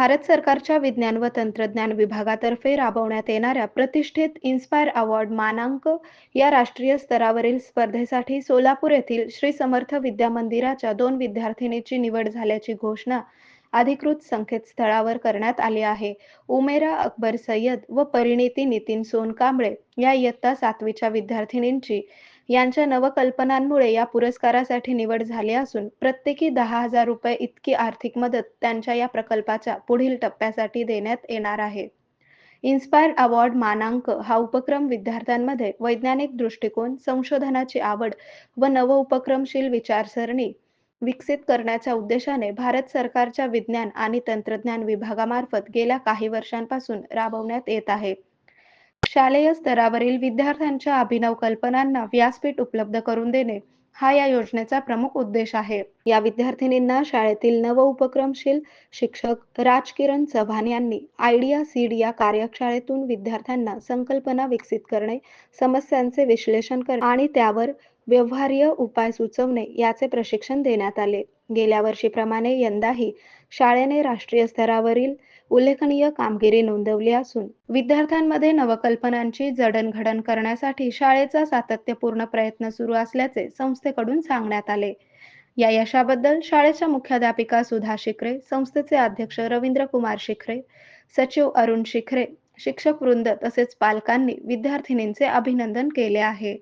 भारत सरकारच्या विज्ञान व तंत्रज्ञान विभागातर्फे राबवण्यात येणाऱ्या प्रतिष्ठित इन्स्पायर अवॉर्ड मानांक या राष्ट्रीय स्तरावरील स्पर्धेसाठी सोलापूर येथील श्री समर्थ विद्या मंदिराच्या 2 विद्यार्थिनीची निवड झाल्याची घोषणा अधिकृत संकेतस्थळावर करण्यात आली आहे. उमेरा अकबर सय्यद व परिणिती नितीन सोनकांबळे या इयत्ता 7वीच्या विद्यार्थिनींची यांच्या नवकल्पनांमुळे या पुरस्कारासाठी निवड झाली असून प्रत्येकी ₹10,000 इतकी आर्थिक मदत त्यांच्या या प्रकल्पाच्या पुढील टप्प्यासाठी देण्यात येणार आहे. इन्स्पायर अवॉर्ड मानांक हा उपक्रम विद्यार्थ्यांमध्ये वैज्ञानिक दृष्टिकोन, संशोधनाची आवड व नवउपक्रमशील विचारसरणी विकसित करण्याच्या उद्देशाने भारत सरकारच्या विज्ञान आणि तंत्रज्ञान विभागामार्फत गेल्या काही वर्षांपासून राबवण्यात येत आहे. शालेय स्तरावरील विद्यार्थ्यांच्या अभिनव कल्पनांना व्यासपीठ उपलब्ध करून देणे हा या योजनेचा प्रमुख उद्देश आहे. या विद्यार्थिनींना शाळेतील नवउपक्रमशील शिक्षक राजकिरण चव्हाण यांनी आयडिया सीड या कार्यशाळेतून विद्यार्थ्यांना संकल्पना विकसित करणे, समस्यांचे विश्लेषण करणे आणि त्यावर व्यवहार्य उपाय सुचवणे याचे प्रशिक्षण देण्यात आले. गेल्या वर्षीप्रमाणे यंदाही शाळेने राष्ट्रीय स्तरावरील उल्लेखनीय कामगिरी नोंदवली असून विद्यार्थ्यांमध्ये नवकल्पनांची जडणघडण करण्यासाठी शाळेचा सातत्यपूर्ण प्रयत्न सुरू असल्याचे संस्थेकडून सांगण्यात आले. या यशाबद्दल शाळेच्या मुख्याध्यापिका सुधा शिखरे, संस्थेचे अध्यक्ष रवींद्र कुमार शिखरे, सचिव अरुण शिखरे, शिक्षक वृंद तसेच पालकांनी विद्यार्थिनींचे अभिनंदन केले आहे.